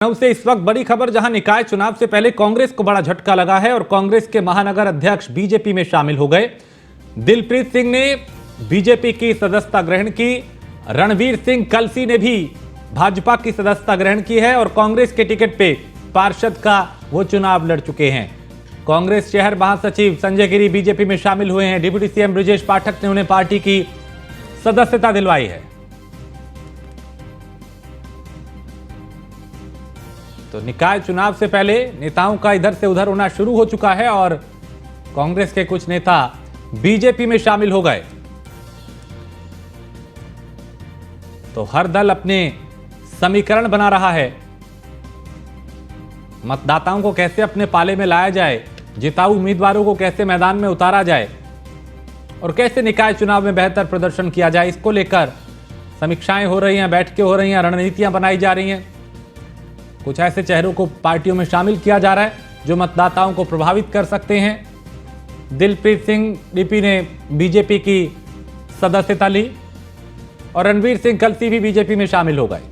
लखनऊ से इस वक्त बड़ी खबर, जहां निकाय चुनाव से पहले कांग्रेस को बड़ा झटका लगा है और कांग्रेस के महानगर अध्यक्ष बीजेपी में शामिल हो गए। दिलप्रीत सिंह ने बीजेपी की सदस्यता ग्रहण की। रणवीर सिंह कलसी ने भी भाजपा की सदस्यता ग्रहण की है और कांग्रेस के टिकट पे पार्षद का वो चुनाव लड़ चुके हैं। कांग्रेस शहर महासचिव संजय गिरी बीजेपी में शामिल हुए हैं। डिप्टी सीएम ब्रजेश पाठक ने उन्हें पार्टी की सदस्यता दिलवाई है। तो निकाय चुनाव से पहले नेताओं का इधर से उधर होना शुरू हो चुका है और कांग्रेस के कुछ नेता बीजेपी में शामिल हो गए। तो हर दल अपने समीकरण बना रहा है, मतदाताओं को कैसे अपने पाले में लाया जाए, जिताऊ उम्मीदवारों को कैसे मैदान में उतारा जाए और कैसे निकाय चुनाव में बेहतर प्रदर्शन किया जाए। इसको लेकर समीक्षाएं हो रही हैं, बैठकें हो रही हैं, रणनीतियां बनाई जा रही हैं। कुछ ऐसे चेहरों को पार्टियों में शामिल किया जा रहा है जो मतदाताओं को प्रभावित कर सकते हैं। दिलप्रीत सिंह डीपी ने बीजेपी की सदस्यता ली और रणवीर सिंह कलसी भी बीजेपी में शामिल हो गए।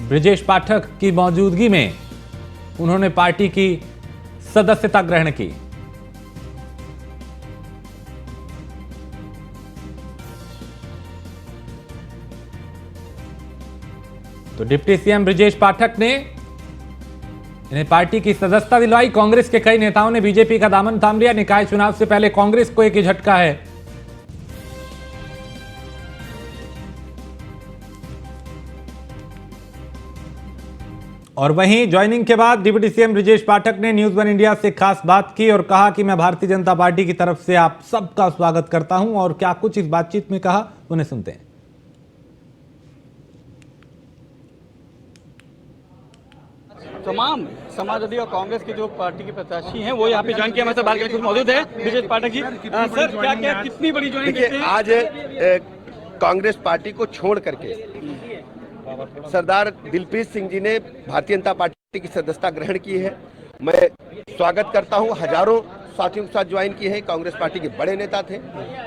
ब्रजेश पाठक की मौजूदगी में उन्होंने पार्टी की सदस्यता ग्रहण की। तो डिप्टी सीएम ब्रजेश पाठक ने इन्हें पार्टी की सदस्यता दिलवाई। कांग्रेस के कई नेताओं ने बीजेपी का दामन थाम लिया। निकाय चुनाव से पहले कांग्रेस को एक ही झटका है। और वहीं ज्वाइनिंग के बाद डिप्टी सीएम ब्रजेश पाठक ने न्यूज वन इंडिया से खास बात की और कहा कि मैं भारतीय जनता पार्टी की तरफ से आप सबका स्वागत करता हूं। और क्या कुछ इस बातचीत में कहा, उन्हें सुनते हैं। तमाम समाजवादी और कांग्रेस के जो पार्टी के प्रत्याशी हैं वो यहाँ पे ज्वाइन किया। हमारे साथ बात करने मौजूद है ब्रजेश पाठक जी। सर, क्या क्या कितनी बड़ी ज्वाइनिंग देखते हैं? आज कांग्रेस पार्टी को छोड़ करके सरदार दिलप्रीत सिंह जी ने भारतीय जनता पार्टी की सदस्यता ग्रहण की है। मैं स्वागत करता हूं। हजारों साथियों के साथ ज्वाइन किए हैं। कांग्रेस पार्टी के बड़े नेता थे।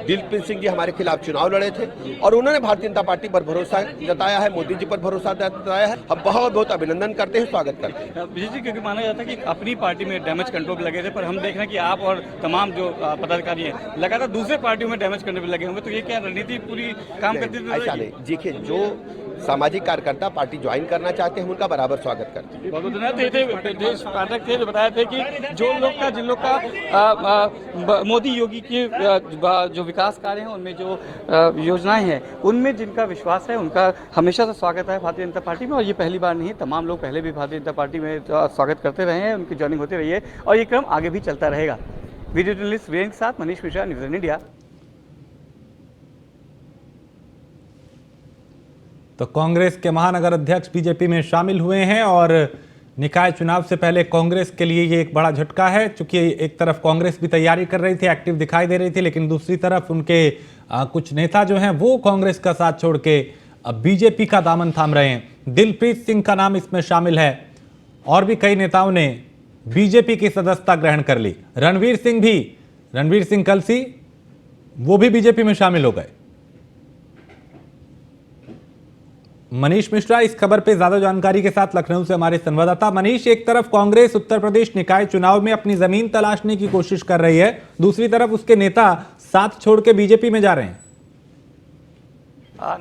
दिलप्रीत सिंह जी हमारे खिलाफ चुनाव लड़े थे और उन्होंने भारतीय जनता पार्टी पर भरोसा जताया है, मोदी जी पर भरोसा जताया है। हम बहुत बहुत अभिनंदन करते हैं, स्वागत करते हैं। विजय जी, क्योंकि माना जाता है कि अपनी पार्टी में डैमेज कंट्रोल पे लगे थे, पर हम देख रहे हैं कि आप और तमाम जो पदाधिकारी हैं लगातार दूसरे पार्टियों में डैमेज करने पर लगे होंगे, तो ये क्या रणनीति पूरी काम करती है? ऐसा नहीं, देखिए, जो सामाजिक कार्यकर्ता पार्टी ज्वाइन करना चाहते हैं उनका बराबर स्वागत करते हैं। बहुत धन्यवाद। ब्रजेश पाठक थे जो बताए थे कि जो लोग का जिन लोग का मोदी योगी के जो विकास कार्य हैं उनमें जो योजनाएं हैं उनमें जिनका विश्वास है उनका हमेशा से स्वागत है भारतीय जनता पार्टी में। और ये पहली बार नहीं, तमाम लोग पहले भी भारतीय जनता पार्टी में स्वागत करते रहे हैं, उनकी ज्वाइनिंग होती रही है और ये क्रम आगे भी चलता रहेगा। वीडियो जर्नलिस्ट वीरेंद्र के साथ Manish Mishra, news one India. तो कांग्रेस के महानगर अध्यक्ष बीजेपी में शामिल हुए हैं और निकाय चुनाव से पहले कांग्रेस के लिए ये एक बड़ा झटका है। चूंकि एक तरफ कांग्रेस भी तैयारी कर रही थी, एक्टिव दिखाई दे रही थी, लेकिन दूसरी तरफ उनके कुछ नेता जो हैं वो कांग्रेस का साथ छोड़ के अब बीजेपी का दामन थाम रहे हैं। दिलप्रीत सिंह का नाम इसमें शामिल है और भी कई नेताओं ने बीजेपी की सदस्यता ग्रहण कर ली। रणवीर सिंह कलसी वो भी बीजेपी में शामिल हो गए। मनीष मिश्रा इस खबर पे ज्यादा जानकारी के साथ लखनऊ से हमारे संवाददाता। मनीष, एक तरफ कांग्रेस उत्तर प्रदेश निकाय चुनाव में अपनी जमीन तलाशने की कोशिश कर रही है, दूसरी तरफ उसके नेता साथ छोड़ के बीजेपी में जा रहे हैं।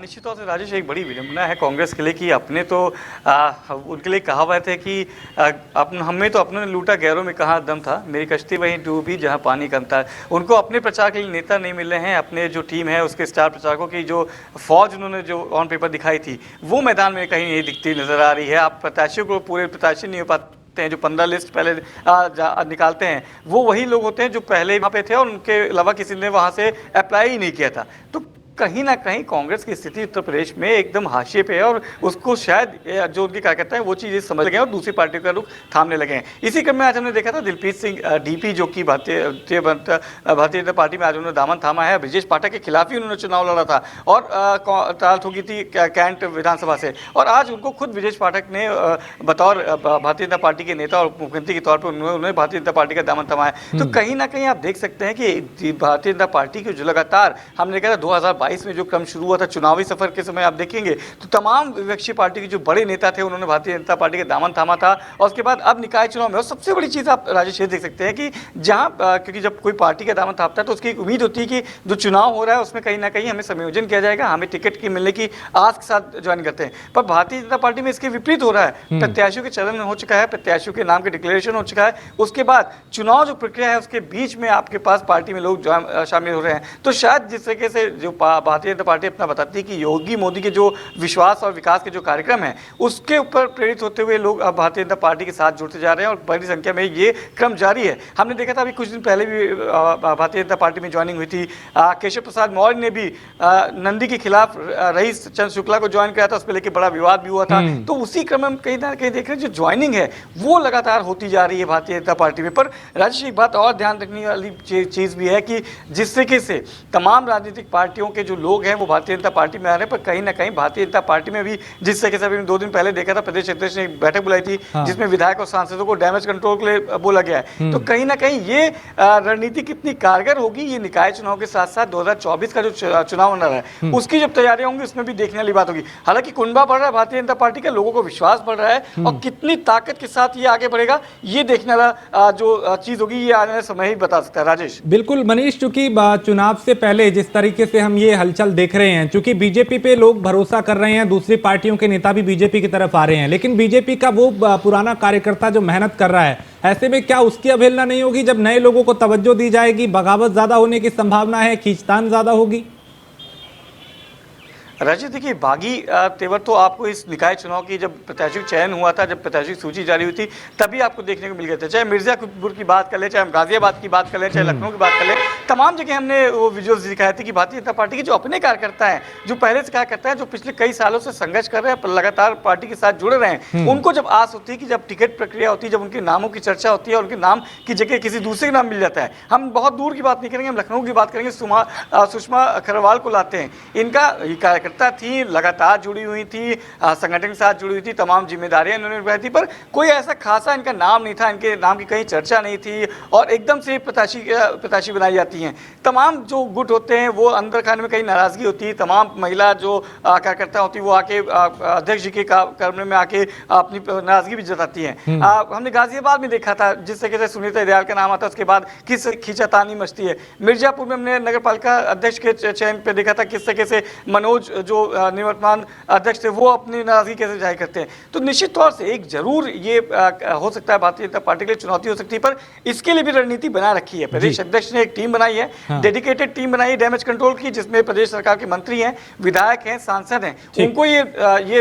निश्चित तौर से राजेश, एक बड़ी विडंबना है कांग्रेस के लिए कि अपने तो उनके लिए कहावत है कि हमें तो अपनों ने लूटा, गैरों में कहाँ दम था, मेरी कश्ती वहीं डूबी जहाँ पानी कम था। उनको अपने प्रचार के लिए नेता नहीं मिल रहे हैं। अपने जो टीम है उसके स्टार प्रचारकों की जो फौज उन्होंने जो ऑन पेपर दिखाई थी वो मैदान में कहीं नहीं दिखती नजर आ रही है। आप प्रत्याशियों को पूरे प्रत्याशी नहीं हो पाते हैं। जो 15 लिस्ट पहले निकालते हैं वो वही लोग होते हैं जो पहले वहाँ पे थे और उनके अलावा किसी ने वहाँ से अप्लाई ही नहीं किया था। तो कहीं ना कहीं कांग्रेस की स्थिति उत्तर प्रदेश में एकदम हाशिए पे है और उसको शायद जो उनके कार्यकर्ता है वो चीज़ें समझ गए और दूसरी पार्टी का रुख थामने लगे हैं। इसी क्रम में आज हमने देखा था दिलप्रीत सिंह डीपी जो कि भारतीय जनता पार्टी में आज उन्होंने दामन थामा है। ब्रजेश पाठक के खिलाफ ही उन्होंने चुनाव लड़ा था और टाल ठोकी थी कैंट विधानसभा से। और आज उनको खुद ब्रजेश पाठक ने बतौर भारतीय जनता पार्टी के नेता और मुख्यमंत्री के तौर पर उन्होंने भारतीय जनता पार्टी का दामन थमा है। तो कहीं ना कहीं आप देख सकते हैं कि भारतीय जनता पार्टी की जो लगातार हमने देखा था 2022 में जो क्रम शुरू हुआ था चुनावी सफर के समय आप देखेंगे तो तमाम विपक्षी पार्टी के जो बड़े नेता थे उन्होंने भारतीय जनता पार्टी का दामन थामा था। और उसके बाद अब निकाय चुनाव में, और सबसे बड़ी चीज़ आप राजेश ये देख सकते हैं कि जहाँ क्योंकि जब कोई पार्टी का दामन थामता है तो उसकी एक उम्मीद होती है कि जो चुनाव हो रहा है उसमें कहीं ना कहीं हमें संयोजन किया जाएगा, हमें टिकट की मिलने की आस के साथ ज्वाइन करते हैं। पर भारतीय जनता पार्टी में इसके विपरीत हो रहा है। प्रत्याशियों के चयन हो चुका है, प्रत्याशियों के नाम के डिक्लेरेशन हो चुका है, उसके बाद चुनाव जो प्रक्रिया है उसके बीच में आपके पास पार्टी में लोग शामिल हो रहे हैं। तो शायद जिस तरीके से जो भारतीय जनता पार्टी अपना बताती है कि योगी मोदी के जो विश्वास और विकास के जो कार्यक्रम है उसके ऊपर प्रेरित होते हुए लोग अब भारतीय जनता पार्टी के साथ जुड़ते जा रहे हैं और बड़ी संख्या में ये क्रम जारी है। हमने देखा था अभी कुछ दिन पहले भी भारतीय जनता पार्टी में ज्वाइनिंग हुई थी। केशव प्रसाद मौर्य ने भी नंदी के खिलाफ रईस चंद्र शुक्ला को ज्वाइन किया था, उस पर लेकर बड़ा विवाद भी हुआ था। तो उसी क्रम में कहीं ना कहीं देख रहे हैं जो ज्वाइनिंग है वो लगातार होती जा रही है भारतीय जनता पार्टी में। पर राजेश एक बात और ध्यान रखने वाली चीज़ भी है कि जिस तरीके से तमाम राजनीतिक पार्टियों के जो लोग हैं वो भारतीय जनता पार्टी में आ रहे हैं, पर कहीं ना कहीं भारतीय जनता पार्टी में भी जिस तरीके से अभी 2 दिन पहले देखा था प्रदेश अध्यक्ष ने एक बैठक बुलाई थी जिसमें विधायक और सांसदों को डैमेज कंट्रोल के लिए बोला गया है। तो कहीं ना कहीं ये रणनीति कितनी कारगर होगी ये निकाय चुनाव के साथ साथ 2024 का जो चुनाव होना है उसकी जब तैयारियां होंगी उसमें भी देखने वाली बात होगी। हालांकि कुनबा बढ़ रहा है भारतीय जनता पार्टी का, लोगों को विश्वास बढ़ रहा है और कितनी ताकत के साथ ये आगे बढ़ेगा ये देखने वाला जो चीज होगी ये आने वाले समय ही बता सकता है। राजेश बिल्कुल मनीष, चूंकि चुनाव से पहले जिस तरीके से हम ये हलचल देख रहे हैं, चूंकि बीजेपी पे लोग भरोसा कर रहे हैं, दूसरी पार्टियों के नेता भी बीजेपी की तरफ आ रहे हैं, लेकिन बीजेपी का वो पुराना कार्यकर्ता जो मेहनत कर रहा है, ऐसे में क्या उसकी अवहेलना नहीं होगी? जब नए लोगों को तवज्जो दी जाएगी, बगावत ज्यादा होने की संभावना है, खींचतान ज्यादा होगी। राजेश देखिए, बागी तेवर तो आपको इस निकाय चुनाव की जब प्रत्याशी चयन हुआ था, जब प्रत्याशी सूची जारी हुई थी, तभी आपको देखने को मिल गया था। चाहे मिर्जापुर की बात कर ले, चाहे हम गाजियाबाद की बात कर ले, चाहे लखनऊ की बात कर ले, तमाम जगह हमने वो विजुअल्स दिखाए थे कि भारतीय जनता पार्टी के जो अपने कार्यकर्ता हैं, जो पहले से कार्यकर्ता हैं, जो पिछले कई सालों से संघर्ष कर रहे हैं, लगातार पार्टी के साथ जुड़े रहे हैं, उनको जब आस होती है कि जब टिकट प्रक्रिया होती है, जब उनके नामों की चर्चा होती है और उनके नाम की जगह किसी दूसरे का नाम मिल जाता है। हम बहुत दूर की बात नहीं करेंगे, हम लखनऊ की बात करेंगे, सुषमा खरवाल को लाते हैं। इनका कार्यकर्ता थी, लगातार जुड़ी हुई थी, संगठन के साथ जुड़ी हुई थी, तमाम जिम्मेदारियां इन्होंने निभाई थी, पर कोई ऐसा खासा इनका नाम नहीं था, इनके नाम की कहीं चर्चा नहीं थी और एकदम से प्रत्याशी बनाई जाती हैं। तमाम जो गुट होते हैं वो अंदर खाने में कहीं नाराजगी होती है, तमाम महिला जो कार्यकर्ता होती है वो आके अध्यक्ष जी के कमरे में आके अपनी नाराजगी भी जताती हैं। हमने गाजियाबाद में देखा था जिस तरीके से सुनीता दयाल का नाम आता है उसके बाद किस खींचातानी मचती है। मिर्जापुर में हमने नगर पालिका अध्यक्ष के चयन पे देखा था किस तरीके से मनोज जो निवर्तमान अध्यक्ष थे वो अपनी नाराजगी कैसे जाहिर करते हैं। तो निश्चित तौर से एक जरूर ये हो सकता है भारतीय जनता पार्टी के लिए चुनौती हो सकती है, पर इसके लिए भी रणनीति बना रखी है। प्रदेश अध्यक्ष ने एक टीम बनाई है, डेडिकेटेड टीम बनाई है डैमेज कंट्रोल की, जिसमें प्रदेश सरकार के मंत्री हैं, विधायक हैं, सांसद हैं, उनको ये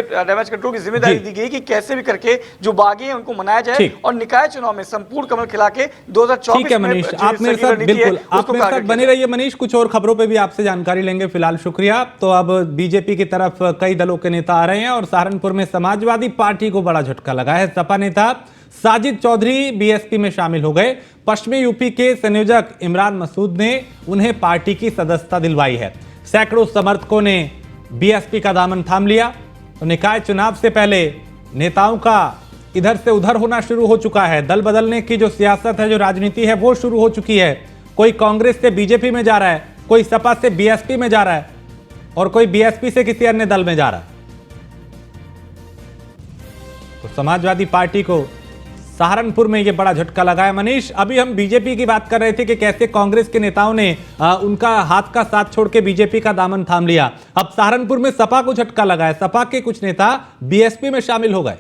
डैमेज कंट्रोल की जिम्मेदारी दी गई कि कैसे भी करके जो बागी हैं उनको मनाया जाए और निकाय चुनाव में संपूर्ण कमल खिला के 2024 में मनीष, आप मेरे साथ बिल्कुल आप मेरे साथ बने रहिए। मनीष, कुछ और खबरों पे भी आपसे जानकारी लेंगे, फिलहाल शुक्रिया। तो अब बीजेपी की तरफ कई दलों के नेता आ रहे हैं और सहारनपुर में समाजवादी पार्टी को बड़ा झटका लगा है। सपा नेता साजिद चौधरी बीएसपी में शामिल हो गए। पश्चिमी यूपी के संयोजक इमरान मसूद ने उन्हें पार्टी की सदस्यता दिलवाई है। सैकड़ों समर्थकों ने बीएसपी का दामन थाम लिया। तो निकाय चुनाव से पहले नेताओं का इधर से उधर होना शुरू हो चुका है। दल बदलने की जो सियासत है, जो राजनीति है, वो शुरू हो चुकी है। कोई कांग्रेस से बीजेपी में जा रहा है, कोई सपा से बीएसपी में जा रहा है और कोई बीएसपी से किसी अन्य दल में जा रहा है। तो समाजवादी पार्टी को सहारनपुर में यह बड़ा झटका लगा है। मनीष, अभी हम बीजेपी की बात कर रहे थे कि कैसे कांग्रेस के नेताओं ने उनका हाथ का साथ छोड़ के बीजेपी का दामन थाम लिया। अब सहारनपुर में सपा को झटका लगा है, सपा के कुछ नेता बीएसपी में शामिल हो गए।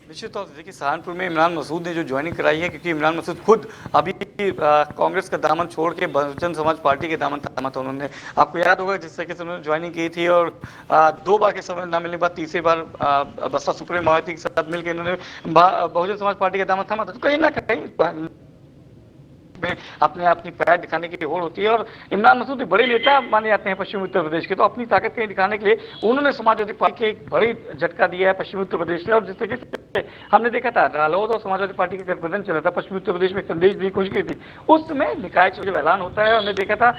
निश्चित तौर से देखिए, सहारनपुर में इमरान मसूद ने जो ज्वाइनिंग कराई है, क्योंकि इमरान मसूद खुद अभी कांग्रेस का दामन छोड़ के बहुजन समाज पार्टी के दामन थामा था उन्होंने। आपको याद होगा जिस तरीके से उन्होंने ज्वाइनिंग की थी और 2 बार के समय न मिलने के बाद तीसरी बार बसपा सुप्रीम मायावती के साथ मिलकर इन्होंने बहुजन समाज पार्टी का दामन थामा था। तो कहीं ना कहीं में अपनी पैर दिखाने की होड़ होती है और इमरान मसूद बड़े नेता माने जाते हैं पश्चिमी उत्तर प्रदेश के, तो अपनी ताकत कहीं दिखाने के लिए उन्होंने समाजवादी पार्टी के एक बड़ी झटका दिया है पश्चिमी उत्तर प्रदेश में। और जिस तरीके से हमने देखा था रालोद और समाजवादी पार्टी का गठबंधन चला था पश्चिमी उत्तर प्रदेश में, संदेश दी कोशिश की थी, उस समय निकाय चुनाव ऐलान होता है। हमने देखा था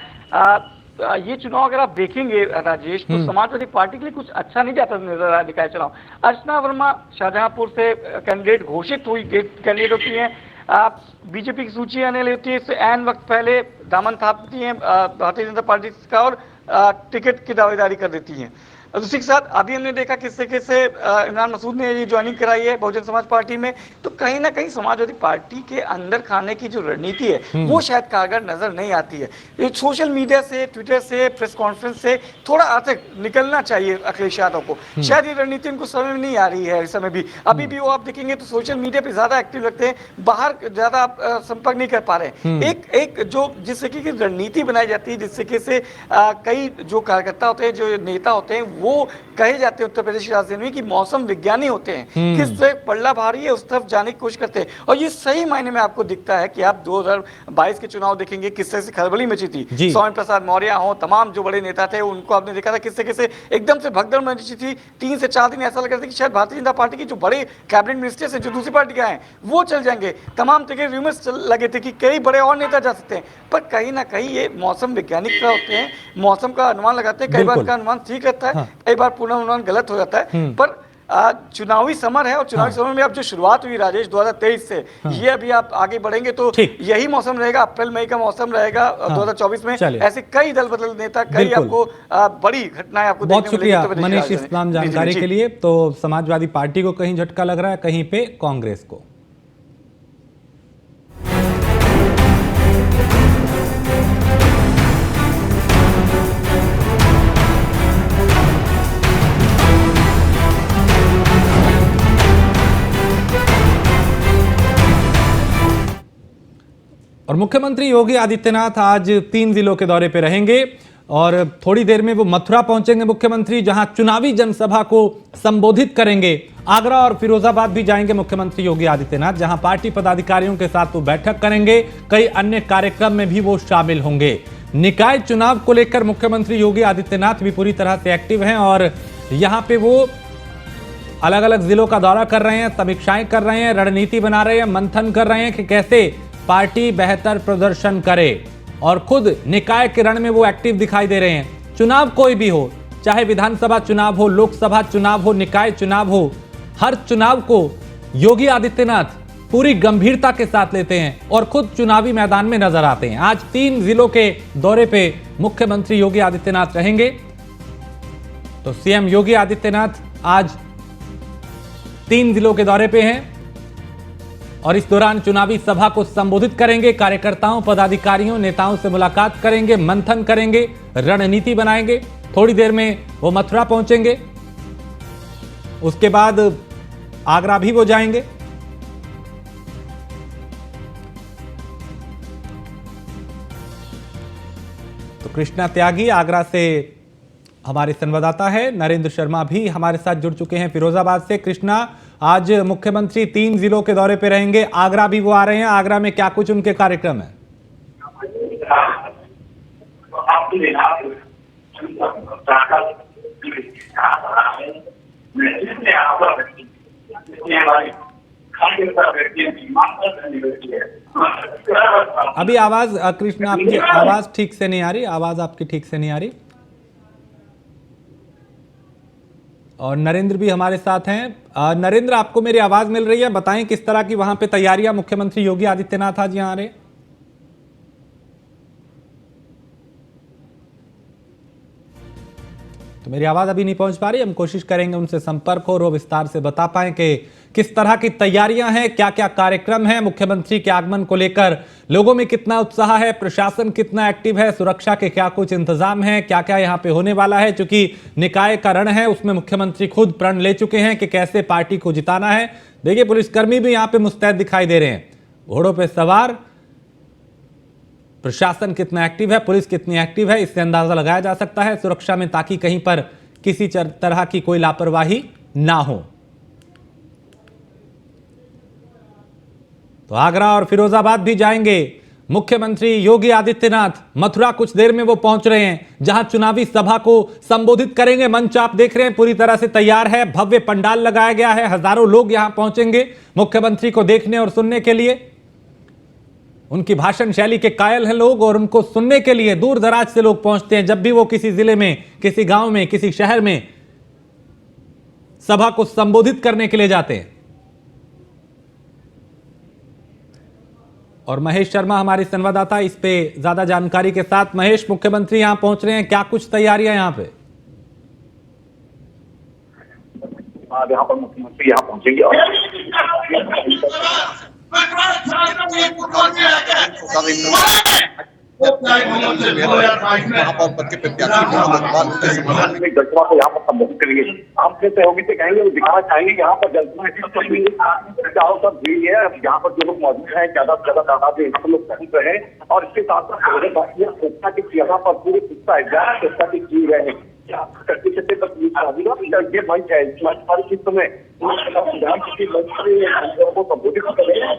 ये चुनाव अगर आप देखेंगे राजेश, तो समाजवादी पार्टी के लिए कुछ अच्छा नहीं जाता नजर आया निकाय चुनाव। अर्चना वर्मा शाहजहांपुर से कैंडिडेट घोषित हुई, कैंडिडेट होती है, बीजेपी की सूची आने वाली होती है, इससे ऐन वक्त पहले दामन थापती हैं भारतीय जनता पार्टी का और टिकट की दावेदारी कर देती हैं। और दूसरी के साथ अभी हमने देखा किस तरीके से इमरान मसूद ने ये ज्वाइनिंग कराई है बहुजन समाज पार्टी में, तो कहीं ना कहीं समाजवादी पार्टी के अंदर खाने की जो रणनीति है वो शायद कारगर नजर नहीं आती है। ये सोशल मीडिया से, ट्विटर से, प्रेस कॉन्फ्रेंस से थोड़ा अर्थ निकलना चाहिए अखिलेश यादव को। शायद ये रणनीति उनको समझ में नहीं आ रही है इस समय भी। अभी भी वो आप देखेंगे तो सोशल मीडिया पे ज्यादा एक्टिव लगते हैं, बाहर ज्यादा आप संपर्क नहीं कर पा रहे। एक जो जिस तरीके की रणनीति बनाई जाती है, जिस तरीके से कई जो कार्यकर्ता होते हैं, जो नेता होते हैं, वो कहे जाते हैं उत्तर प्रदेश की राजधानी में कि मौसम विज्ञानी होते हैं, किस तरह पल्ला भारी है उस तरफ जाने की कोशिश करते हैं। और ये सही मायने में आपको दिखता है कि आप 2022 के चुनाव देखेंगे किस तरह से खलबली मची थी। स्वामी प्रसाद मौर्य हो, तमाम जो बड़े नेता थे उनको आपने देखा था किस तरीके से एकदम से भगदड़ मची थी। 3 से 4 दिन ऐसा लग रहा था कि शायद भारतीय जनता पार्टी की जो बड़े कैबिनेट मिनिस्टर्स हैं जो दूसरी पार्टी के हैं वो चल जाएंगे। तमाम तरह के रूमर्स लगे थे कि कई बड़े और नेता जा सकते हैं, पर कहीं ना कहीं ये मौसम वैज्ञानिक का होते हैं, मौसम का अनुमान लगाते हैं। कई बार का अनुमान ठीक रहता है, कई बार पूर्ण अनुमान गलत हो जाता है। पर चुनावी समर है और चुनावी समर में अब जो शुरुआत हुई राजेश 2023 से, ये अभी आप आगे बढ़ेंगे तो यही मौसम रहेगा, अप्रैल मई का मौसम रहेगा 2024 में। ऐसे कई दल बदल नेता, कई आपको बड़ी घटनाएं आपको बहुत शुक्रिया मनीष इस तमाम जानकारी के लिए। तो समाजवादी पार्टी को कहीं झटका लग रहा है, कहीं पे कांग्रेस को। और मुख्यमंत्री योगी आदित्यनाथ आज 3 जिलों के दौरे पे रहेंगे और थोड़ी देर में वो मथुरा पहुंचेंगे मुख्यमंत्री, जहां चुनावी जनसभा को संबोधित करेंगे। आगरा और फिरोजाबाद भी जाएंगे मुख्यमंत्री योगी आदित्यनाथ, जहां पार्टी पदाधिकारियों के साथ वो बैठक करेंगे। कई अन्य कार्यक्रम में भी वो शामिल होंगे। निकाय चुनाव को लेकर मुख्यमंत्री योगी आदित्यनाथ भी पूरी तरह से एक्टिव हैं और यहां पे वो अलग अलग जिलों का दौरा कर रहे हैं, समीक्षाएं कर रहे हैं, रणनीति बना रहे हैं, मंथन कर रहे हैं कि कैसे पार्टी बेहतर प्रदर्शन करे। और खुद निकाय के रण में वो एक्टिव दिखाई दे रहे हैं। चुनाव कोई भी हो, चाहे विधानसभा चुनाव हो, लोकसभा चुनाव हो, निकाय चुनाव हो, हर चुनाव को योगी आदित्यनाथ पूरी गंभीरता के साथ लेते हैं और खुद चुनावी मैदान में नजर आते हैं। आज 3 जिलों के दौरे पे मुख्यमंत्री योगी आदित्यनाथ रहेंगे। तो सीएम योगी आदित्यनाथ आज 3 जिलों के दौरे पे हैं और इस दौरान चुनावी सभा को संबोधित करेंगे। कार्यकर्ताओं, पदाधिकारियों, नेताओं से मुलाकात करेंगे, मंथन करेंगे, रणनीति बनाएंगे। थोड़ी देर में वो मथुरा पहुंचेंगे, उसके बाद आगरा भी वो जाएंगे। तो कृष्णा त्यागी आगरा से हमारे संवाददाता है, नरेंद्र शर्मा भी हमारे साथ जुड़ चुके हैं फिरोजाबाद से। कृष्णा, आज मुख्यमंत्री 3 जिलों के दौरे पे रहेंगे, आगरा भी वो आ रहे हैं। आगरा में क्या कुछ उनके कार्यक्रम है? अभी आवाज कृष्णा आपकी आवाज ठीक से नहीं आ रही, आवाज आपकी ठीक से नहीं आ रही। और नरेंद्र भी हमारे साथ हैं। नरेंद्र, आपको मेरी आवाज मिल रही है? बताएं किस तरह की वहां पे तैयारियां मुख्यमंत्री योगी आदित्यनाथ आज यहां आ रहे हैं। तो मेरी आवाज अभी नहीं पहुंच पा रही, हम कोशिश करेंगे उनसे संपर्क हो और वो विस्तार से बता पाएं कि किस तरह की तैयारियां हैं, क्या क्या कार्यक्रम है, मुख्यमंत्री के आगमन को लेकर लोगों में कितना उत्साह है, प्रशासन कितना एक्टिव है, सुरक्षा के क्या कुछ इंतजाम है, क्या क्या यहां पे होने वाला है। चूंकि निकाय का रण है, उसमें मुख्यमंत्री खुद प्रण ले चुके हैं कि कैसे पार्टी को जिताना है। देखिए, पुलिसकर्मी भी यहाँ पे मुस्तैद दिखाई दे रहे हैं, घोड़ों पे सवार। प्रशासन कितना एक्टिव है, पुलिस कितनी एक्टिव है, इससे अंदाजा लगाया जा सकता है सुरक्षा में, ताकि कहीं पर किसी तरह की कोई लापरवाही ना हो। तो आगरा और फिरोजाबाद भी जाएंगे मुख्यमंत्री योगी आदित्यनाथ। मथुरा कुछ देर में वो पहुंच रहे हैं, जहां चुनावी सभा को संबोधित करेंगे। मंच आप देख रहे हैं पूरी तरह से तैयार है, भव्य पंडाल लगाया गया है, हजारों लोग यहां पहुंचेंगे मुख्यमंत्री को देखने और सुनने के लिए। उनकी भाषण शैली के कायल हैं लोग और उनको सुनने के लिए दूर दराज से लोग पहुंचते हैं। जब भी वो किसी जिले में, किसी गांव में, किसी शहर में सभा को संबोधित करने के लिए जाते हैं। और महेश शर्मा हमारे संवाददाता इस पे ज्यादा जानकारी के साथ। महेश, मुख्यमंत्री यहाँ पहुंच रहे हैं, क्या कुछ तैयारियां यहाँ पे? यहाँ पर मुख्यमंत्री यहाँ पहुंचेंगे और यहाँ पर बच्चे प्रत्याशी जनसभा को यहाँ पर संबोधित करेंगे। हम अपने सहयोगी से कहेंगे, वो दिखाना चाहेंगे यहाँ पर जनसभा चारों तरफ भीड़ है। यहाँ पर जो लोग मौजूद हैं ज्यादा से ज्यादा तादाद में यहाँ पर लोग पहुंच रहे हैं और इसके साथ साथ सुरक्षा की यहाँ पर पूरे सुरक्षा की की गए हैं। करते करते तक ये मंच है, इस मंच पर इस समय को संबोधित कर रहे हैं।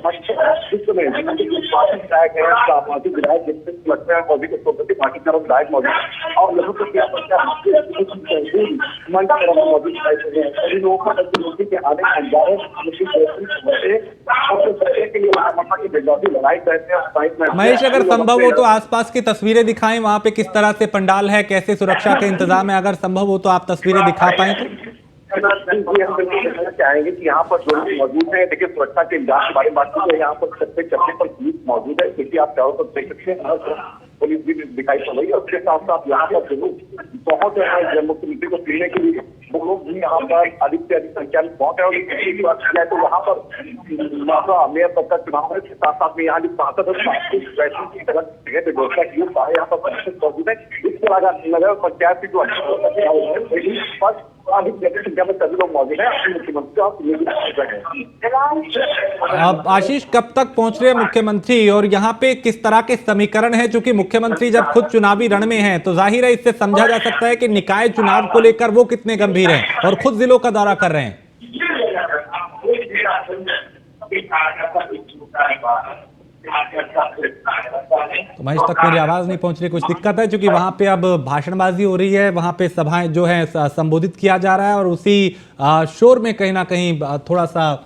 इस समय विधायक है, सामाजिक विधायक पार्टी का विधायक मौजूद और लोगों को मंच पर मौजूद सभी लोगों को के आने लड़ाई करते हैं। महेश, अगर संभव हो तो आसपास की तस्वीरें दिखाएं, वहां पे किस तरह से पंडाल है, कैसे सुरक्षा के इंतजाम है, अगर संभव हो तो आप तस्वीरें दिखा पाए तो। हम चाहेंगे कि यहाँ पर जो लोग मौजूद है, देखिए सुरक्षा के इंतजाम के बारे में बात की है। यहाँ पर छत पर पुलिस मौजूद है, क्योंकि आप चारों तरफ देख सकते हैं पुलिस भी दिखाई पड़ रही है। उसके साथ साथ यहाँ पर जो बहुत है मुख्यमंत्री को मिलने के लिए वो लोग भी यहाँ पर अधिक से अधिक संख्या में पहुंच रहे हैं। तो यहाँ पर मेयर पद का चुनाव है, साथ साथ में यहाँ जो सांसद है व्यवस्था की यहाँ पर मौजूद है। इसके अलावा नगर पंचायत की जो संख्या में सभी लोग मौजूद है। मुख्यमंत्री अब आशीष, कब तक पहुंच रहे हैं मुख्यमंत्री और यहाँ पे किस तरह के समीकरण है? चूंकि मुख्यमंत्री जब खुद चुनावी रण में हैं तो जाहिर है इससे समझा जा सकता है कि निकाय चुनाव को लेकर वो कितने गंभीर हैं और खुद जिलों का दौरा कर रहे हैं। तो महेश, तक मेरी आवाज नहीं पहुंच रही, कुछ दिक्कत है क्योंकि वहां पे अब भाषणबाजी हो रही है, वहां पे सभाएं जो है संबोधित किया जा रहा है और उसी शोर में कहीं ना कहीं थोड़ा सा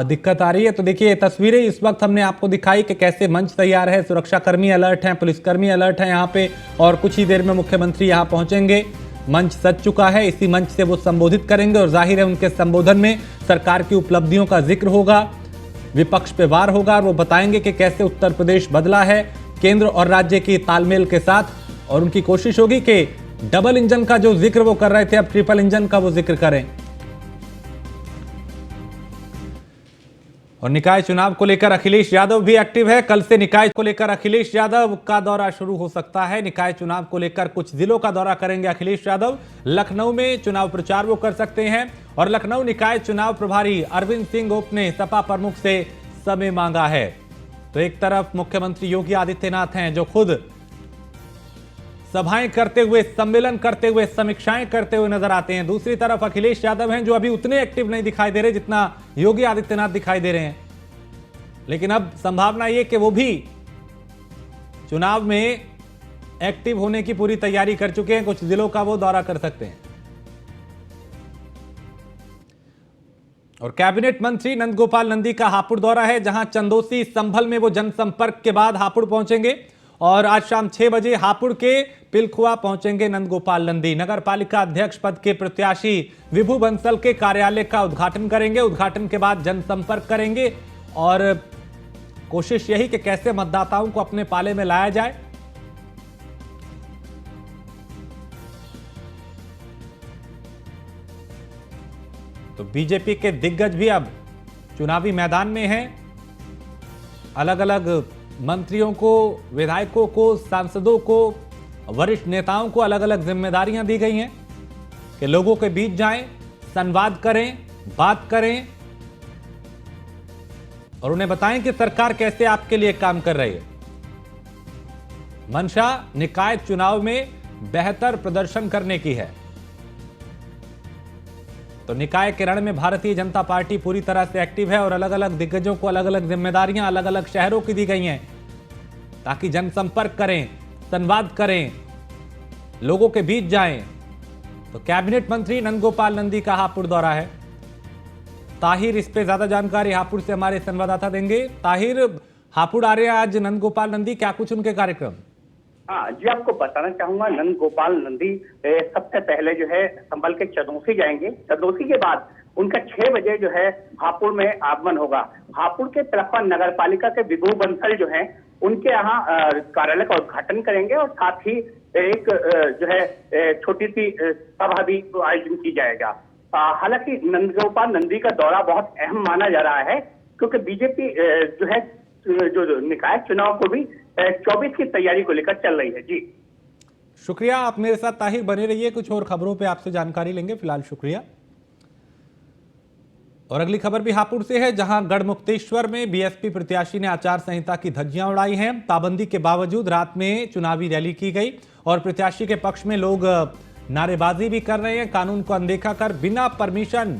दिक्कत आ रही है। तो देखिए तस्वीरें इस वक्त हमने आपको दिखाई कि कैसे मंच तैयार है, सुरक्षाकर्मी अलर्ट हैं, पुलिसकर्मी अलर्ट हैं यहाँ पे और कुछ ही देर में मुख्यमंत्री यहाँ पहुंचेंगे। मंच सज चुका है, इसी मंच से वो संबोधित करेंगे और जाहिर है उनके संबोधन में सरकार की उपलब्धियों का जिक्र होगा, विपक्ष पे वार होगा और वो बताएंगे कि कैसे उत्तर प्रदेश बदला है केंद्र और राज्य की तालमेल के साथ। और उनकी कोशिश होगी कि डबल इंजन का जो जिक्र वो कर रहे थे अब ट्रिपल इंजन का वो जिक्र करें। और निकाय चुनाव को लेकर अखिलेश यादव भी एक्टिव है। कल से निकाय को लेकर अखिलेश यादव का दौरा शुरू हो सकता है। निकाय चुनाव को लेकर कुछ जिलों का दौरा करेंगे अखिलेश यादव। लखनऊ में चुनाव प्रचार वो कर सकते हैं और लखनऊ निकाय चुनाव प्रभारी अरविंद सिंह गोप ने सपा प्रमुख से समय मांगा है। तो एक तरफ मुख्यमंत्री योगी आदित्यनाथ हैं जो खुद सभाएं करते हुए, सम्मेलन करते हुए, समीक्षाएं करते हुए नजर आते हैं, दूसरी तरफ अखिलेश यादव हैं जो अभी उतने एक्टिव नहीं दिखाई दे रहे जितना योगी आदित्यनाथ दिखाई दे रहे हैं। लेकिन अब संभावना ये कि वो भी चुनाव में एक्टिव होने की पूरी तैयारी कर चुके हैं, कुछ जिलों का वो दौरा कर सकते हैं। और कैबिनेट मंत्री नंदगोपाल नंदी का हापुड़ दौरा है, जहां चंदोसी संभल में वो जनसंपर्क के बाद हापुड़ पहुंचेंगे और आज शाम 6 बजे हापुड़ के पिलखुआ पहुंचेंगे नंदगोपाल नंदी। नगर पालिका अध्यक्ष पद के प्रत्याशी विभू बंसल के कार्यालय का उद्घाटन करेंगे। उद्घाटन के बाद जनसंपर्क करेंगे और कोशिश यही कि कैसे मतदाताओं को अपने पाले में लाया जाए। तो बीजेपी के दिग्गज भी अब चुनावी मैदान में हैं। अलग अलग मंत्रियों को, विधायकों को, सांसदों को, वरिष्ठ नेताओं को अलग अलग जिम्मेदारियां दी गई हैं कि लोगों के बीच जाएं, संवाद करें, बात करें और उन्हें बताएं कि सरकार कैसे आपके लिए काम कर रही है। मंशा निकाय चुनाव में बेहतर प्रदर्शन करने की है। तो निकाय के रण में भारतीय जनता पार्टी पूरी तरह से एक्टिव है और अलग अलग दिग्गजों को अलग अलग जिम्मेदारियां अलग अलग शहरों की दी गई हैं ताकि जनसंपर्क करें, संवाद करें, लोगों के बीच जाएं। तो कैबिनेट मंत्री नंदगोपाल नंदी का हापुड़ दौरा है। ताहिर इस पे ज्यादा जानकारी हापुड़ से हमारे संवाददाता देंगे। ताहिर, हापुड़ आ रहे हैं आज नंदगोपाल नंदी, क्या कुछ उनके कार्यक्रम? हाँ जी, आपको बताना चाहूंगा नंदगोपाल नंदी सबसे पहले जो है संभल के चंदोसी जाएंगे। चंदोसी के बाद उनका 6 बजे जो है हापुड़ में आगमन होगा। हापुड़ के तरफा नगर पालिका के विभू बंसल जो है उनके यहाँ कार्यालय का उद्घाटन करेंगे और साथ ही एक जो है छोटी सी सभा भी आयोजन की जाएगा। हालांकि नंदगोपाल नंदी का दौरा बहुत अहम माना जा रहा है, क्योंकि बीजेपी जो है जो निकाय चुनाव को भी 24 की तैयारी को लेकर चल रही है। जी शुक्रिया, आप मेरे साथ ताहिर बने रहिए, कुछ और खबरों पे आपसे जानकारी लेंगे। फिलहाल शुक्रिया। और अगली खबर भी हापुड़ से है, जहां गढ़मुक्तेश्वर में बीएसपी प्रत्याशी ने आचार संहिता की धज्जियां उड़ाई हैं। पाबंदी के बावजूद रात में चुनावी रैली की गई और प्रत्याशी के पक्ष में लोग नारेबाजी भी कर रहे हैं। कानून को अनदेखा कर बिना परमिशन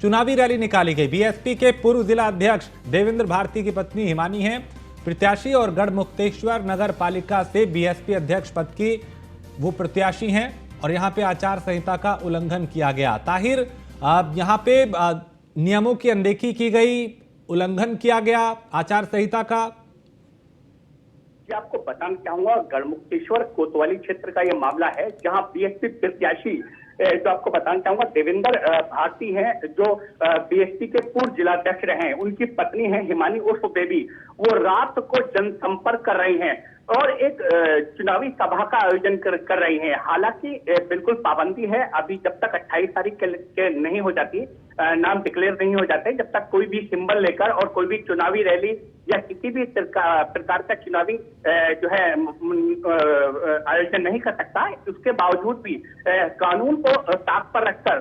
चुनावी रैली निकाली गई। बीएसपी के पूर्व जिला अध्यक्ष देवेंद्र भारती की पत्नी हिमानी हैं प्रत्याशी और गढ़मुक्तेश्वर नगर पालिका से बीएसपी अध्यक्ष पद की वो प्रत्याशी हैं और यहां पे आचार संहिता का उल्लंघन किया गया। ताहिर, यहां पे नियमों की अनदेखी की गई, उल्लंघन किया गया आचार संहिता का। आपको बताना चाहूंगा, गढ़मुक्तेश्वर कोतवाली क्षेत्र का यह मामला है, जहां बीएसपी प्रत्याशी जो आपको बताना चाहूंगा देवेंद्र भारती हैं, जो बीएसपी के पूर्व जिलाध्यक्ष रहे हैं। उनकी पत्नी है हिमानी उर्फ बेबी, वो रात को जनसंपर्क कर रही हैं और एक चुनावी सभा का आयोजन कर रही हैं। हालांकि बिल्कुल पाबंदी है, अभी जब तक 28 तारीख के नहीं हो जाती, नाम डिक्लेयर नहीं हो जाते, जब तक कोई भी सिंबल लेकर और कोई भी चुनावी रैली या किसी भी प्रकार का चुनावी जो है आयोजन नहीं कर सकता। उसके बावजूद भी कानून को ताक पर रखकर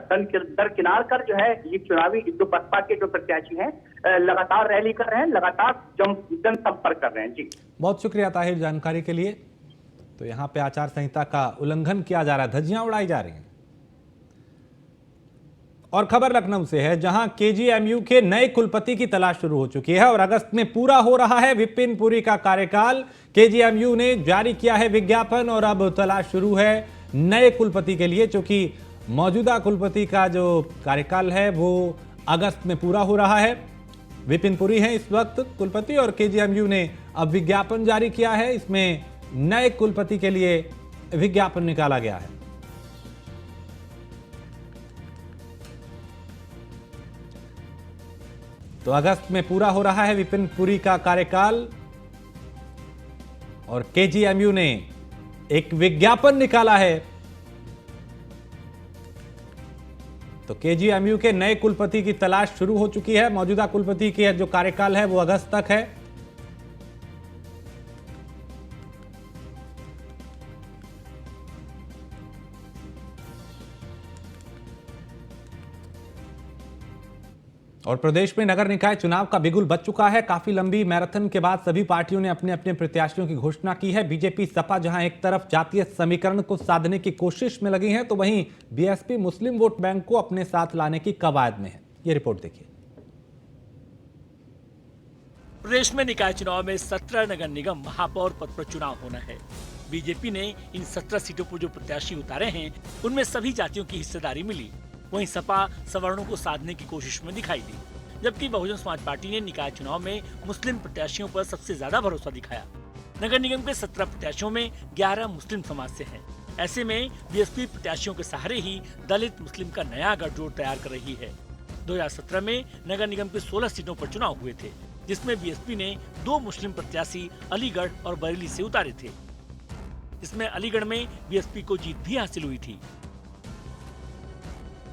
दरकिनार कर जो है ये चुनावी जो बसपा के जो प्रत्याशी हैं लगातार रैली कर रहे हैं, लगातार जनसंपर्क कर रहे हैं। जी बहुत शुक्रिया ताहिर जानकारी के लिए। तो यहाँ पे आचार संहिता का उल्लंघन किया जा रहा है, धज्जियां उड़ाई जा रही हैं। और खबर लखनऊ से है, जहां केजीएमयू के नए कुलपति की तलाश शुरू हो चुकी है और अगस्त में पूरा हो रहा है विपिन पुरी का कार्यकाल। केजीएमयू ने जारी किया है विज्ञापन और अब तलाश शुरू है नए कुलपति के लिए, क्योंकि मौजूदा कुलपति का जो कार्यकाल है वो अगस्त में पूरा हो रहा है। विपिन पुरी हैं इस वक्त कुलपति और केजीएमयू ने अब विज्ञापन जारी किया है। इसमें नए कुलपति के लिए विज्ञापन निकाला गया है। तो अगस्त में पूरा हो रहा है विपिन पुरी का कार्यकाल और केजीएमयू ने एक विज्ञापन निकाला है। तो केजीएमयू के नए कुलपति की तलाश शुरू हो चुकी है। मौजूदा कुलपति की जो कार्यकाल है वो अगस्त तक है। और प्रदेश में नगर निकाय चुनाव का बिगुल बज चुका है। काफी लंबी मैराथन के बाद सभी पार्टियों ने अपने अपने प्रत्याशियों की घोषणा की है। बीजेपी सपा जहां एक तरफ जातीय समीकरण को साधने की कोशिश में लगी है, तो वहीं बीएसपी मुस्लिम वोट बैंक को अपने साथ लाने की कवायद में है। ये रिपोर्ट देखिए। प्रदेश में निकाय चुनाव में 17 नगर निगम महापौर पद पर चुनाव होना है। बीजेपी ने इन 17 सीटों पर जो प्रत्याशी उतारे हैं उनमें सभी जातियों की हिस्सेदारी मिली। वहीं सपा सवर्णों को साधने की कोशिश में दिखाई दी, जबकि बहुजन समाज पार्टी ने निकाय चुनाव में मुस्लिम प्रत्याशियों पर सबसे ज्यादा भरोसा दिखाया। नगर निगम के 17 प्रत्याशियों में 11 मुस्लिम समाज से हैं। ऐसे में बीएसपी प्रत्याशियों के सहारे ही दलित मुस्लिम का नया गठजोड़ तैयार कर रही है। 2017 में नगर निगम के 16 सीटों पर चुनाव हुए थे, जिसमें बीएसपी ने 2 मुस्लिम प्रत्याशी अलीगढ़ और बरेली से उतारे थे। इसमें अलीगढ़ में बीएसपी को जीत भी हासिल हुई थी।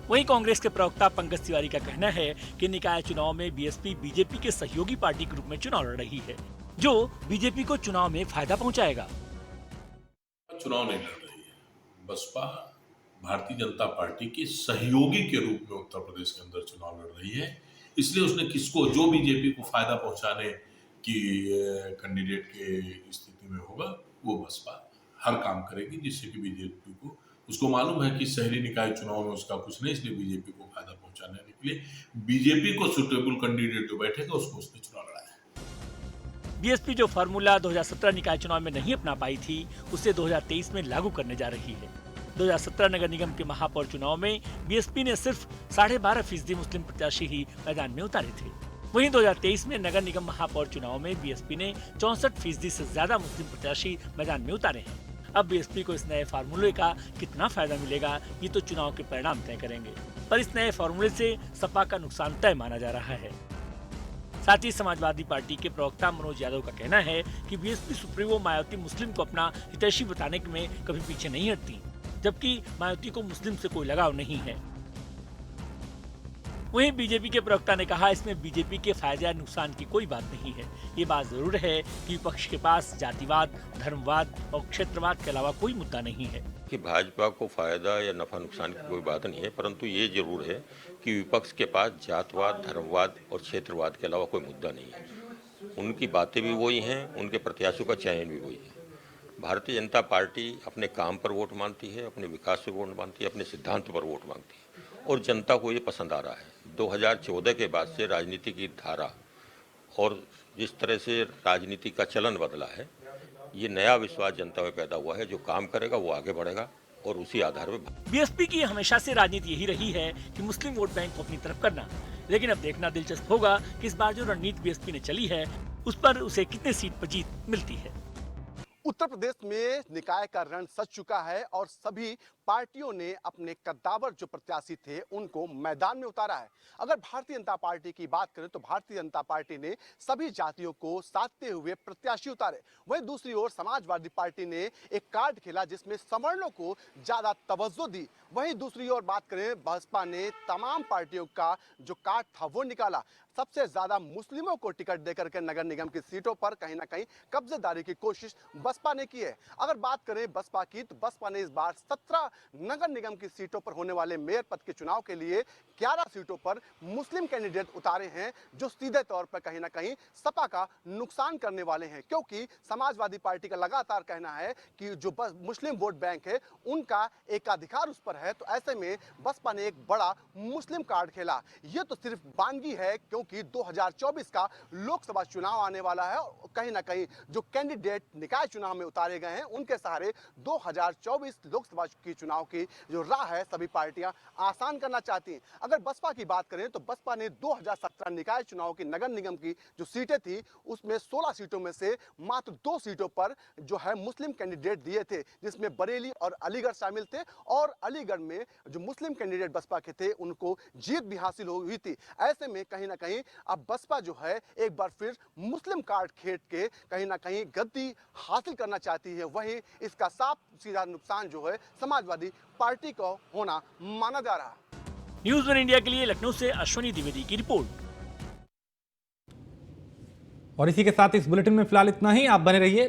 वहीं कांग्रेस के प्रवक्ता पंकज तिवारी का कहना है कि निकाय चुनाव में बीएसपी बीजेपी के सहयोगी पार्टी के रूप में चुनाव लड़ रही है, जो बीजेपी को चुनाव में फायदा पहुंचाएगा। चुनाव नहीं लड़ रही है, बसपा भारतीय जनता पार्टी के सहयोगी के रूप में उत्तर प्रदेश के अंदर चुनाव लड़ रही है। इसलिए उसने किसको, जो बीजेपी को फायदा पहुंचाने की कैंडिडेट के स्थिति में होगा, वो बसपा हर काम करेगी जिससे कि बीजेपी को, उसको मालूम है कि शहरी निकाय चुनाव में उसका कुछ नहीं, इसलिए बीजेपी को फायदा पहुंचाने के लिए बीजेपी को सुटेबल कैंडिडेट जो बैठेगा उसको उसने चुनाव लड़ा है। बीएसपी जो फार्मूला 2017 निकाय चुनाव में नहीं अपना पाई थी, उसे 2023 में लागू करने जा रही है। 2017 नगर निगम के महापौर चुनाव में बीएसपी ने सिर्फ 12.5% मुस्लिम प्रत्याशी ही मैदान में उतारे थे। वहीं 2023 में नगर निगम महापौर चुनाव में बीएसपी ने 64% से ज्यादा मुस्लिम प्रत्याशी मैदान में उतारे हैं। अब बीएसपी को इस नए फार्मूले का कितना फायदा मिलेगा, ये तो चुनाव के परिणाम तय करेंगे। पर इस नए फार्मूले से सपा का नुकसान तय माना जा रहा है। साथ ही समाजवादी पार्टी के प्रवक्ता मनोज यादव का कहना है कि बीएसपी सुप्रीमो मायावती मुस्लिम को अपना हितैषी बताने में कभी पीछे नहीं हटती, जबकि मायावती को मुस्लिम से कोई लगाव नहीं है। वहीं बीजेपी के प्रवक्ता ने कहा, इसमें बीजेपी के फायदे या नुकसान की कोई बात नहीं है। ये बात जरूर है कि विपक्ष के पास जातिवाद, धर्मवाद और क्षेत्रवाद के अलावा कोई मुद्दा नहीं है। कि भाजपा को फायदा या नफा नुकसान की कोई बात नहीं है, परंतु ये जरूर है कि विपक्ष के पास जातवाद, धर्मवाद और क्षेत्रवाद के अलावा कोई मुद्दा नहीं है। उनकी बातें भी वही हैं, उनके प्रत्याशियों का चयन भी वही है। भारतीय जनता पार्टी अपने काम पर वोट मांगती है, अपने विकास पर वोट मांगती है, अपने सिद्धांत पर वोट मांगती है और जनता को ये पसंद आ रहा है। 2014 के बाद से राजनीति की धारा और जिस तरह से राजनीति का चलन बदला है, ये नया विश्वास जनता में पैदा हुआ है। जो काम करेगा वो आगे बढ़ेगा और उसी आधार पर बीएसपी की हमेशा से राजनीति यही रही है कि मुस्लिम वोट बैंक को अपनी तरफ करना। लेकिन अब देखना दिलचस्प होगा कि इस बार जो रणनीति बीएसपी ने चली है, उस पर उसे कितने सीट पर जीत मिलती है। उत्तर प्रदेश में निकाय का रण सज चुका है और सभी पार्टियों ने अपने कद्दावर जो प्रत्याशी थे उनको मैदान में उतारा है। अगर भारतीय जनता पार्टी की बात करें तो भारतीय जनता पार्टी ने सभी जातियों को साधते हुए प्रत्याशी उतारे। वहीं दूसरी ओर समाजवादी पार्टी ने एक कार्ड खेला जिसमें सवर्णों को ज्यादा तवज्जो दी। वहीं दूसरी ओर बात करें, बसपा ने तमाम पार्टियों का जो कार्ड था वो निकाला। सबसे ज्यादा मुस्लिमों को टिकट देकर के नगर निगम की सीटों पर कहीं ना कहीं कब्जेदारी की कोशिश बसपा ने की है। अगर बात करें बसपा की तो बसपा ने इस बार 17 नगर निगम की सीटों पर होने वाले मेयर पद के चुनाव के लिए 11 सीटों पर मुस्लिम कैंडिडेट उतारे हैं, जो सीधे तौर पर कहीं ना कहीं सपा का नुकसान करने वाले हैं। क्योंकि समाजवादी पार्टी का लगातार कहना है कि जो मुस्लिम वोट बैंक है उनका एकाधिकार उस पर है, तो ऐसे में बसपा ने एक बड़ा मुस्लिम कार्ड खेला। ये तो सिर्फ बानगी है क्योंकि 2024 का लोकसभा चुनाव आने वाला है और कहीं ना कहीं जो कैंडिडेट निकाय चुनाव में उतारे गए हैं उनके सहारे 2024 लोकसभा की चुनाव की जो राह है सभी पार्टियां आसान करना चाहती हैं। अगर बसपा की बात करें तो बसपा ने 2017 निकाय चुनाव की नगर निगम की जो सीटें थी उसमें 16 सीटों में से मात्र 2 सीटों पर जो है मुस्लिम कैंडिडेट दिए थे, जिसमें बरेली और अलीगढ़ शामिल थे। और अलीगढ़ में जो मुस्लिम कैंडिडेट बसपा के थे उनको जीत भी हासिल हुई थी। ऐसे में कहीं ना कहीं अब बसपा जो है एक बार फिर मुस्लिम कार्ड खेल के कहीं ना कहीं गद्दी हासिल करना चाहती है। वहीं इसका साफ सीधा नुकसान जो है समाजवादी पार्टी को होना माना जा रहा है। न्यूज़ वन इंडिया के लिए लखनऊ से अश्विनी द्विवेदी की रिपोर्ट। और इसी के साथ इस बुलेटिन में फिलहाल इतना ही। आप बने रहिए